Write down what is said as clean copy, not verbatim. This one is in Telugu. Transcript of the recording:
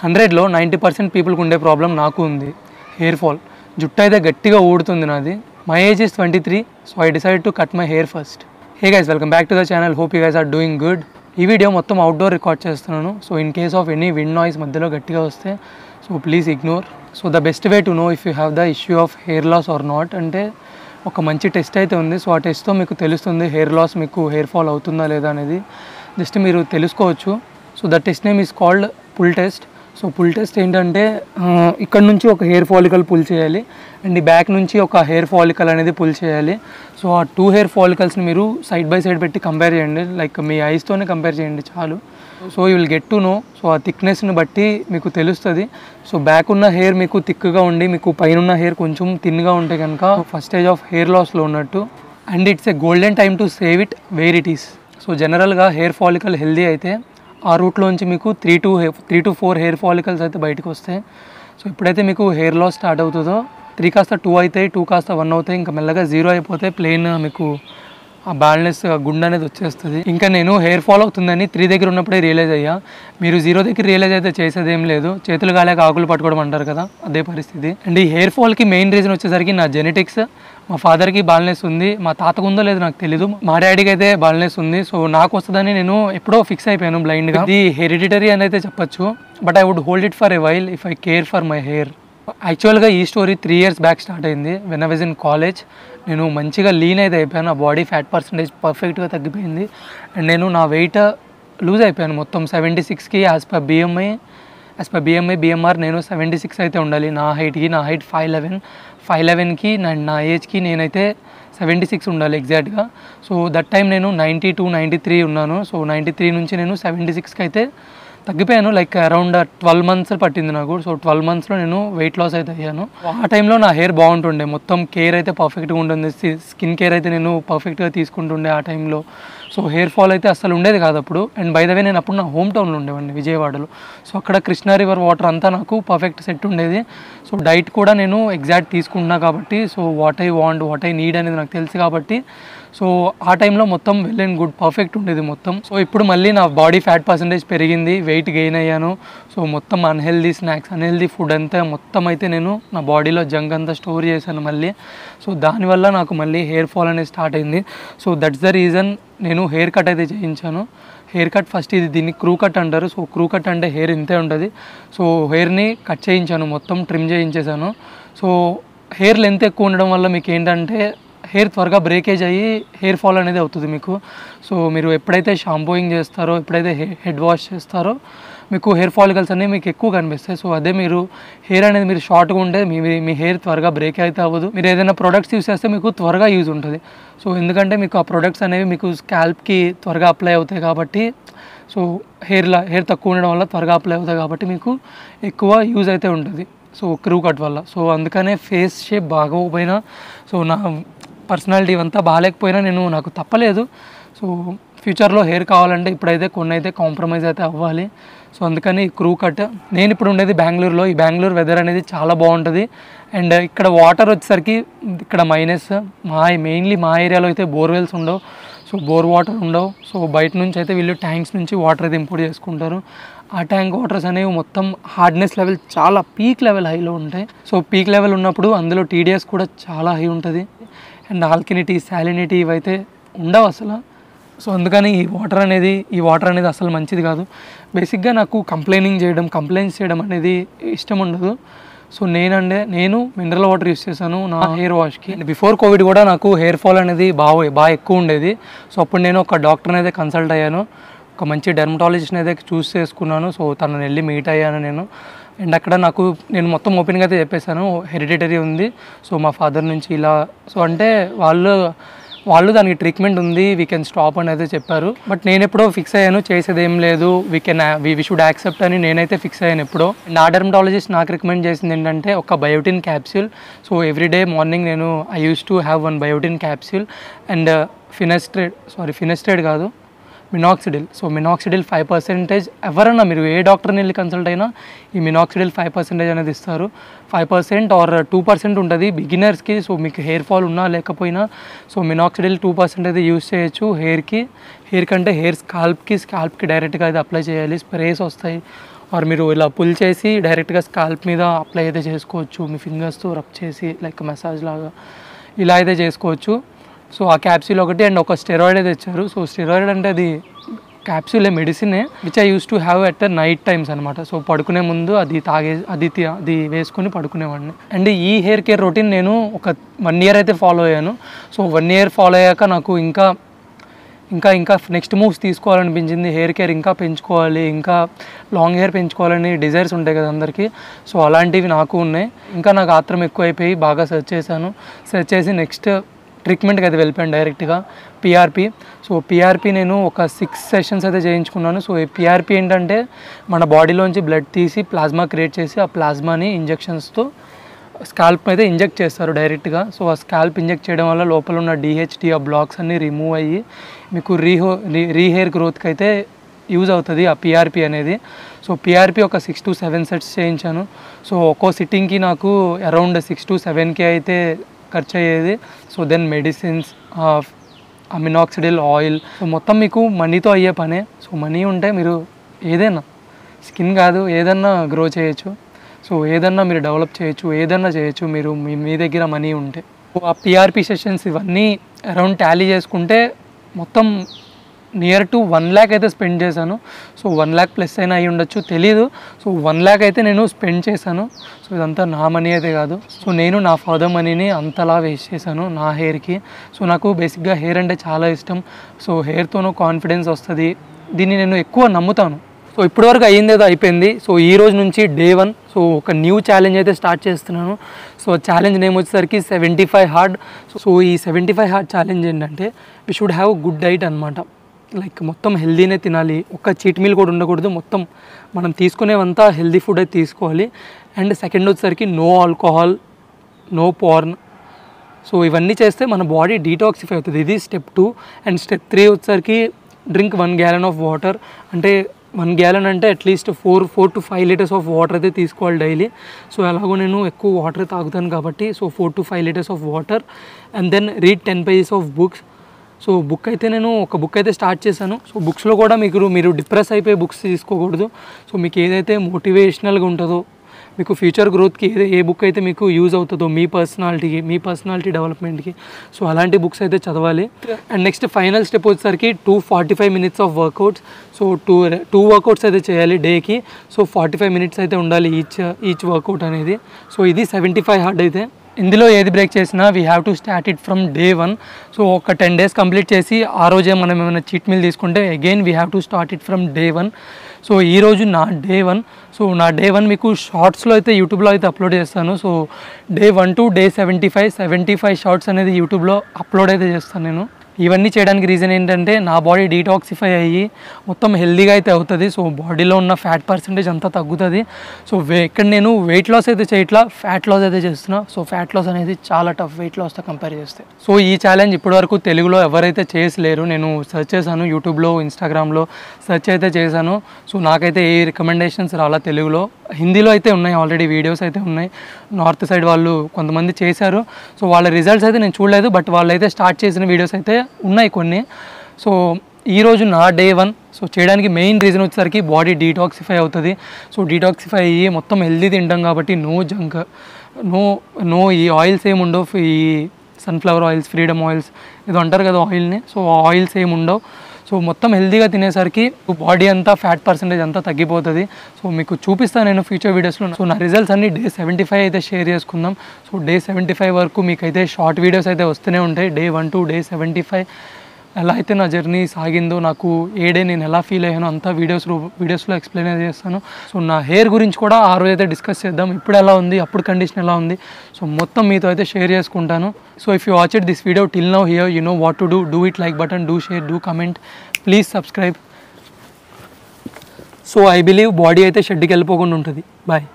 100లో 90% పీపుల్కి ఉండే ప్రాబ్లం నాకు ఉంది, హెయిర్ ఫాల్. జుట్టు అయితే గట్టిగా ఊడుతుంది నాది. My age is 23, so I decide to cut my hair first. Hey guys, welcome back to the channel. Hope you guys are doing good. ఈ వీడియో మొత్తం అవుట్డోర్ రికార్డ్ చేస్తున్నాను. So in case of any wind noise మధ్యలో గట్టిగా వస్తే so please ignore. So the best way to know if you have the issue of hair loss or not అంటే ఒక మంచి టెస్ట్ అయితే ఉంది. సో ఆ టెస్ట్తో మీకు తెలుస్తుంది హెయిర్ లాస్, మీకు హెయిర్ ఫాల్ అవుతుందా లేదా అనేది జస్ట్ మీరు తెలుసుకోవచ్చు. So the test name is called pull test. So pull test ఏంటంటే ఇక్కడ నుంచి ఒక హెయిర్ ఫాలికల్ పుల్ చేయాలి అండ్ ఈ బ్యాక్ నుంచి ఒక హెయిర్ ఫాలికల్ అనేది పుల్ చేయాలి. సో ఆ 2 హెయిర్ ఫాలికల్స్ని మీరు సైడ్ బై సైడ్ పెట్టి కంపేర్ చేయండి, లైక్ మీ ఐస్తోనే కంపేర్ చేయండి చాలు. So you will get to know. So ఆ థిక్నెస్ని బట్టి మీకు తెలుస్తుంది. సో బ్యాక్ ఉన్న హెయిర్ మీకు థిక్గా ఉండి మీకు పైన ఉన్న హెయిర్ కొంచెం థిన్గా ఉంటే కనుక ఫస్ట్ స్టేజ్ ఆఫ్ హెయిర్ లాస్లో ఉన్నట్టు. And it's a golden time to save it where it is. So జనరల్గా హెయిర్ ఫాలికల్ హెల్దీ అయితే ఆ రూట్లోంచి మీకు 3 to 4 హెయిర్ ఫాలికల్స్ అయితే బయటకు వస్తాయి. సో ఎప్పుడైతే మీకు హెయిర్ లాస్ స్టార్ట్ అవుతుందో 3 కాస్త 2 అవుతాయి, 2 కాస్త 1 అవుతాయి, ఇంకా మెల్లగా 0 అయిపోతే ప్లెయిన్ మీకు ఆ బ్యాలెన్స్ గుండె అనేది వచ్చేస్తుంది. ఇంకా నేను హెయిర్ ఫాల్ అవుతుందని 3 దగ్గర ఉన్నప్పుడే రియలైజ్ అయ్యా. మీరు 0 దగ్గర రియలైజ్ అయితే చేసేది ఏం లేదు, చేతులు కాలేక ఆకులు పట్టుకోవడం అంటారు కదా, అదే పరిస్థితి. అండ్ ఈ హెయిర్ ఫాల్కి మెయిన్ రీజన్ వచ్చేసరికి నా జెనెటిక్స్. మా ఫాదర్కి బాల్నెస్ ఉంది, మా తాతకు ఉందో లేదో నాకు తెలీదు, మా డాడీకి అయితే బాల్నెస్ ఉంది. సో నాకు వస్తుందని నేను ఎప్పుడో ఫిక్స్ అయిపోయాను బ్లైండ్గా. ఇది హెరిడిటరీ అని అయితే చెప్పచ్చు, but I would hold it for a while if I care for my hair. యాక్చువల్గా ఈ స్టోరీ 3 years బ్యాక్ స్టార్ట్ అయింది. When I was in college. నేను మంచిగా లీన్ అయితే అయిపోయాను, నా బాడీ ఫ్యాట్ పర్సంటేజ్ పర్ఫెక్ట్గా తగ్గిపోయింది అండ్ నేను నా వెయిట్ లూజ్ అయిపోయాను మొత్తం 76కి. యాజ్ పర్ బిఎంఆర్ నేను 76 అయితే ఉండాలి నా హైట్కి. నా హైట్ 5'11'కి నా ఏజ్కి నేనైతే 76 ఉండాలి ఎగ్జాక్ట్గా. సో దట్ టైం నేను 92, 93 ఉన్నాను. సో 93 నుంచి నేను 76కి అయితే తగ్గిపోయాను. లైక్ అరౌండ్ 12 months పట్టింది నాకు. సో 12 monthsలో నేను వెయిట్ లాస్ అయితే అయ్యాను. ఆ టైంలో నా హెయిర్ బాగుంటుండే, మొత్తం కేర్ అయితే పర్ఫెక్ట్గా ఉంటుంది, స్కిన్ కేర్ అయితే నేను పర్ఫెక్ట్గా తీసుకుంటుండే ఆ టైంలో. సో హెయిర్ ఫాల్ అయితే అసలు ఉండేది కాదు అప్పుడు. అండ్ బై ద వే నేను అప్పుడు నా హోమ్ టౌన్లో ఉండేవాడిని, విజయవాడలో. సో అక్కడ కృష్ణా రివర్ వాటర్ అంతా నాకు పర్ఫెక్ట్ సెట్ ఉండేది. సో డైట్ కూడా నేను ఎగ్జాక్ట్ తీసుకుంటున్నా కాబట్టి, so what I want, what I need అనేది నాకు తెలుసు కాబట్టి, సో ఆ టైంలో మొత్తం వెల్ అండ్ గుడ్ పర్ఫెక్ట్ ఉండేది మొత్తం. సో ఇప్పుడు మళ్ళీ నా బాడీ ఫ్యాట్ పర్సంటేజ్ పెరిగింది, వెయిట్ గెయిన్ అయ్యాను. సో మొత్తం అన్హెల్దీ స్నాక్స్, అన్హెల్దీ ఫుడ్ అంతా మొత్తం అయితే నేను నా బాడీలో జంక్ అంతా స్టోర్ చేశాను మళ్ళీ. సో దానివల్ల నాకు మళ్ళీ హెయిర్ ఫాల్ అనేది స్టార్ట్ అయింది. సో దట్స్ ద రీజన్ నేను హెయిర్ కట్ అయితే చేయించాను. హెయిర్ కట్ ఫస్ట్ దీన్ని క్రూ కట్ అంటారు. సో క్రూ కట్ అంటే హెయిర్ ఇంతే ఉంటుంది. సో హెయిర్ని కట్ చేయించాను, మొత్తం ట్రిమ్ చేయించేసాను. సో హెయిర్ లెంత్ ఎక్కువ ఉండడం వల్ల మీకు ఏంటంటే హెయిర్ త్వరగా బ్రేకేజ్ అయ్యి హెయిర్ ఫాల్ అనేది అవుతుంది మీకు. సో మీరు ఎప్పుడైతే షాంపూయింగ్ చేస్తారో, ఎప్పుడైతే హెడ్ వాష్ చేస్తారో మీకు హెయిర్ ఫాలికల్స్ అనేవి మీకు ఎక్కువ కనిపిస్తాయి. సో అదే మీరు హెయిర్ అనేది మీరు షార్ట్గా ఉంటే మీ హెయిర్ త్వరగా బ్రేక్ అయితే అవ్వదు. మీరు ఏదైనా ప్రొడక్ట్స్ యూస్ చేస్తే మీకు త్వరగా యూజ్ ఉంటుంది. సో ఎందుకంటే మీకు ఆ ప్రొడక్ట్స్ అనేవి మీకు స్కాల్ప్కి త్వరగా అప్లై అవుతాయి కాబట్టి, సో హెయిర్ తక్కువ ఉండడం వల్ల త్వరగా అప్లై అవుతాయి కాబట్టి మీకు ఎక్కువ యూజ్ అయితే ఉంటుంది. సో క్రూ కట్ వల్ల. సో అందుకనే ఫేస్ షేప్ బాగోకపోయినా, సో నా పర్సనాలిటీ అంతా బాగాలేకపోయినా నాకు తప్పలేదు. సో ఫ్యూచర్లో హెయిర్ కావాలంటే ఇప్పుడైతే కొన్ని అయితే కాంప్రమైజ్ అయితే అవ్వాలి. సో అందుకని క్రూ కట్. నేను ఇప్పుడు ఉండేది బెంగళూరులో. ఈ బెంగళూరు వెదర్ అనేది చాలా బాగుంటుంది. అండ్ ఇక్కడ వాటర్ వచ్చేసరికి ఇక్కడ మైనస్. మెయిన్లీ మా ఏరియాలో అయితే బోర్వెల్స్ ఉండవు, సో బోర్ వాటర్ ఉండవు. సో బయట నుంచి అయితే వీళ్ళు ట్యాంక్స్ నుంచి వాటర్ అయితే ఇంపోర్ట్ చేసుకుంటారు. ఆ ట్యాంక్ వాటర్స్ అనేవి మొత్తం హార్డ్నెస్ లెవెల్ చాలా పీక్ లెవెల్ హైలో ఉంటాయి. సో పీక్ లెవెల్ ఉన్నప్పుడు అందులో టీడీఎస్ కూడా చాలా హై ఉంటుంది అండ్ ఆల్కనిటీ, సాలినిటీ ఇవైతే ఉండవు అసలు. సో అందుకని ఈ వాటర్ అనేది అసలు మంచిది కాదు. బేసిక్గా నాకు కంప్లైంట్స్ చేయడం అనేది ఇష్టం ఉండదు. సో నేను మినరల్ వాటర్ యూస్ చేశాను నా హెయిర్ వాష్కి. బిఫోర్ కోవిడ్ కూడా నాకు హెయిర్ ఫాల్ అనేది బాగా ఎక్కువ ఉండేది. సో అప్పుడు నేను ఒక డాక్టర్ని అయితే కన్సల్ట్ అయ్యాను, ఒక మంచి డెర్మటాలజిస్ట్ని అయితే చూస్ చేసుకున్నాను. సో తనని వెళ్ళి మీట్ అయ్యాను నేను. అండ్ అక్కడ నేను మొత్తం ఓపెన్గా అయితే చెప్పేశాను, హెరిడిటరీ ఉంది. సో మా ఫాదర్ నుంచి ఇలా, సో అంటే వాళ్ళు దానికి ట్రీట్మెంట్ ఉంది, వీ కెన్ స్టాప్ అని అయితే చెప్పారు. బట్ నేను ఎప్పుడో ఫిక్స్ అయ్యాను, చేసేది ఏం లేదు, వీ షుడ్ యాక్సెప్ట్ అని నేనైతే ఫిక్స్ అయ్యాను ఎప్పుడో. నా డెర్మటాలజిస్ట్ నాకు రికమెండ్ చేసింది ఏంటంటే ఒక biotin capsule. So everyday morning I use to have 1 biotin capsule and finasteride కాదు, మినాక్సిడిల్. So minoxidil 5%. ఎవరన్నా మీరు ఏ డాక్టర్ని వెళ్ళి కన్సల్ట్ అయినా ఈ మినాక్సిడిల్ 5% అనేది ఇస్తారు. 5% ఆర్ 2% ఉంటుంది బిగినర్స్కి. సో మీకు హెయిర్ ఫాల్ ఉన్నా లేకపోయినా సో మినాక్సిడిల్ 2% అయితే యూస్ చేయొచ్చు హెయిర్ కంటే స్కాల్ప్కి డైరెక్ట్గా అయితే అప్లై చేయాలి. స్ప్రేస్ వస్తాయి, ఆర్ మీరు ఇలా పుల్ చేసి డైరెక్ట్గా స్కాల్ప్ మీద అప్లై అయితే చేసుకోవచ్చు, మీ ఫింగర్స్తో రబ్ చేసి లైక్ మసాజ్ లాగా ఇలా అయితే చేసుకోవచ్చు. సో ఆ క్యాప్సూల్ ఒకటి అండ్ ఒక స్టెరాయిడ్ అయితే ఇచ్చారు. సో స్టెరాయిడ్ అంటే అది క్యాప్సూలే, మెడిసినే, which I use to have at the night times అనమాట. సో పడుకునే ముందు అది వేసుకొని పడుకునేవాడిని. అండ్ ఈ హెయిర్ కేర్ రొటీన్ నేను ఒక 1 year అయితే ఫాలో అయ్యాను. సో 1 year ఫాలో అయ్యాక నాకు ఇంకా నెక్స్ట్ మూవ్స్ తీసుకోవాలనిపించింది. హెయిర్ కేర్ ఇంకా పెంచుకోవాలి, ఇంకా లాంగ్ హెయిర్ పెంచుకోవాలని డిజైర్స్ ఉంటాయి కదా అందరికీ. సో అలాంటివి నాకు ఉన్నాయి. ఇంకా నాకు ఆత్రం ఎక్కువైపోయి బాగా సెర్చ్ చేసి నెక్స్ట్ ట్రీట్మెంట్కి అయితే వెళ్ళిపోయాను డైరెక్ట్గా పిఆర్పి. సో పిఆర్పి నేను ఒక 6 sessions అయితే చేయించుకున్నాను. సో ఈ పిఆర్పి ఏంటంటే మన బాడీలోంచి బ్లడ్ తీసి ప్లాస్మా క్రియేట్ చేసి ఆ ప్లాస్మాని ఇంజెక్షన్స్తో స్కాల్ప్ అయితే ఇంజెక్ట్ చేస్తారు డైరెక్ట్గా. సో ఆ స్కాల్ప్ ఇంజెక్ట్ చేయడం వల్ల లోపల ఉన్న డిహెచ్డి ఆ బ్లాక్స్ అన్నీ రిమూవ్ అయ్యి మీకు రీహెయిర్ గ్రోత్కి అయితే యూజ్ అవుతుంది ఆ పిఆర్పి అనేది. సో పిఆర్పి ఒక 6 to 7 sets చేయించాను. సో ఒక్కో సిట్టింగ్కి నాకు అరౌండ్ 6 to 7K అయితే ఖర్చు అయ్యేది. సో దెన్ మెడిసిన్స్, అమినాక్సిడిల్ ఆయిల్, సో మొత్తం మీకు మనీతో అయ్యే పనే. సో మనీ ఉంటే మీరు ఏదైనా, స్కిన్ కాదు ఏదన్నా గ్రో చేయొచ్చు. సో ఏదన్నా మీరు డెవలప్ చేయొచ్చు, ఏదన్నా చేయొచ్చు మీరు మీ దగ్గర మనీ ఉంటే. ఆ పిఆర్పి సెషన్స్ ఇవన్నీ అరౌండ్ టాలీ చేసుకుంటే మొత్తం నియర్ టు 1 lakh అయితే స్పెండ్ చేశాను. సో 1 lakh ప్లస్ అయినా అయి ఉండొచ్చు, తెలీదు. సో 1 lakh అయితే నేను స్పెండ్ చేశాను. సో ఇదంతా నా మనీ అయితే కాదు. సో నేను నా ఫాదర్ మనీని అంతలా వేస్ట్ చేశాను నా హెయిర్కి. సో నాకు బేసిక్గా హెయిర్ అంటే చాలా ఇష్టం. సో హెయిర్తోనూ కాన్ఫిడెన్స్ వస్తుంది. దీన్ని నేను ఎక్కువ నమ్ముతాను. సో ఇప్పటివరకు అయ్యిందేదో అయిపోయింది. సో ఈ రోజు నుంచి Day 1. సో ఒక న్యూ ఛాలెంజ్ అయితే స్టార్ట్ చేస్తున్నాను. సో ఛాలెంజ్ నేమ్ వచ్చేసరికి 75 hard. సో ఈ 75 hard ఛాలెంజ్ ఏంటంటే we should have good diet అనమాట. లైక్ మొత్తం హెల్దీనే తినాలి, ఒక్క చీట్ మీల్ కూడా ఉండకూడదు, మొత్తం మనం తీసుకునేవంతా హెల్దీ ఫుడ్ అయితే తీసుకోవాలి. అండ్ సెకండ్ వచ్చేసరికి no alcohol, no porn. So ఇవన్నీ చేస్తే మన బాడీ డీటాక్సిఫై అవుతుంది. ఇది స్టెప్ 2. అండ్ స్టెప్ 3 వచ్చేసరికి డ్రింక్ 1 gallon ఆఫ్ వాటర్. అంటే 1 gallon అంటే at least 4 to 5 liters of water అయితే తీసుకోవాలి డైలీ. సో ఎలాగో నేను ఎక్కువ వాటర్ తాగుతాను కాబట్టి so 4 to 5 liters of water. And then read 10 pages of books. So నేను ఒక బుక్ అయితే స్టార్ట్ చేశాను. సో బుక్స్లో కూడా మీరు డిప్రెస్ అయిపోయి బుక్స్ తీసుకోకూడదు. సో మీకు ఏదైతే మోటివేషనల్గా ఉంటుందో, మీకు ఫ్యూచర్ గ్రోత్కి ఏ బుక్ అయితే మీకు యూజ్ అవుతుందో మీ పర్సనాలిటీ డెవలప్మెంట్కి, సో అలాంటి బుక్స్ అయితే చదవాలి. అండ్ నెక్స్ట్ ఫైనల్ స్టెప్ వచ్చేసరికి 245 minutes of workouts. So two workouts అయితే చేయాలి డేకి. సో 45 minutes అయితే ఉండాలి ఈచ్ వర్కౌట్ అనేది. సో ఇది 75 hard అయితే. ఇందులో ఏది బ్రేక్ చేసినా we have to start it from Day 1. So ఒక 10 days కంప్లీట్ చేసి ఆ రోజే మనం ఏమైనా చీట్ మీల్ తీసుకుంటే again we have to start it from Day 1. So ఈరోజు నా Day 1. సో నా Day 1 మీకు షార్ట్స్లో అయితే యూట్యూబ్లో అయితే అప్లోడ్ చేస్తాను. So Day 1 to Day 75 shorts అనేది యూట్యూబ్లో అప్లోడ్ అయితే చేస్తాను నేను. ఇవన్నీ చేయడానికి రీజన్ ఏంటంటే నా బాడీ డీటాక్సిఫై అయ్యి మొత్తం హెల్దీగా అయితే అవుతుంది. సో బాడీలో ఉన్న ఫ్యాట్ పర్సంటేజ్ అంతా తగ్గుతుంది. సో ఇక్కడ నేను వెయిట్ లాస్ అయితే చేయట్లా, ఫ్యాట్ లాస్ అయితే చేస్తున్నా. సో ఫ్యాట్ లాస్ అనేది చాలా టఫ్ వెయిట్ లాస్తో కంపేర్ చేస్తే. సో ఈ ఛాలెంజ్ ఇప్పటివరకు తెలుగులో ఎవరైతే చేసలేరు. నేను సెర్చ్ చేశాను యూట్యూబ్లో, ఇన్స్టాగ్రామ్లో సెర్చ్ అయితే చేశాను. సో నాకైతే ఏ రికమెండేషన్స్ రాలా తెలుగులో. హిందీలో అయితే ఉన్నాయి, ఆల్రెడీ వీడియోస్ అయితే ఉన్నాయి. నార్త్ సైడ్ వాళ్ళు కొంతమంది చేశారు. సో వాళ్ళ రిజల్ట్స్ అయితే నేను చూడలేదు, బట్ వాళ్ళైతే స్టార్ట్ చేసిన వీడియోస్ అయితే ఉన్నాయి కొన్ని. సో ఈరోజు నా Day 1. సో చేయడానికి మెయిన్ రీజన్ వచ్చేసరికి బాడీ డీటాక్సిఫై అవుతుంది. సో డీటాక్సిఫై అయ్యి మొత్తం హెల్దీ తింటాం కాబట్టి నో జంక్, నో ఈ ఆయిల్స్ ఏమి ఉండవు. ఈ సన్ఫ్లవర్ ఆయిల్స్, ఫ్రీడమ్ ఆయిల్స్ ఏదో అంటారు కదా ఆయిల్ని. సో ఆయిల్స్ ఏమి ఉండవు. సో మొత్తం హెల్దీగా తినేసరికి బాడీ అంతా ఫ్యాట్ పర్సంటేజ్ అంతా తగ్గిపోతుంది. సో మీకు చూపిస్తాను నేను ఫ్యూచర్ వీడియోస్లో. సో నా రిజల్ట్స్ అన్ని Day 75 అయితే షేర్ చేసుకుందాం. సో Day 75 వరకు మీకైతే షార్ట్ వీడియోస్ అయితే వస్తూనే ఉంటాయి. Day 1 to Day 75 ఎలా అయితే నా జర్నీ సాగిందో, నాకు ఏ డే నేను ఎలా ఫీల్ అయ్యానో అంతా వీడియోస్లో ఎక్స్ప్లెయిన్ చేస్తాను. సో నా హెయిర్ గురించి కూడా ఆ రోజు అయితే డిస్కస్ చేద్దాం. ఇప్పుడు ఎలా ఉంది, అప్పుడు కండిషన్ ఎలా ఉంది, సో మొత్తం మీతో అయితే షేర్ చేసుకుంటాను. So if you watch it this video till now here, you know what to do it like button, do share, do comment, please subscribe. So I believe body అయితే షెడ్కి వెళ్ళిపోకుండా ఉంటుంది. బాయ్.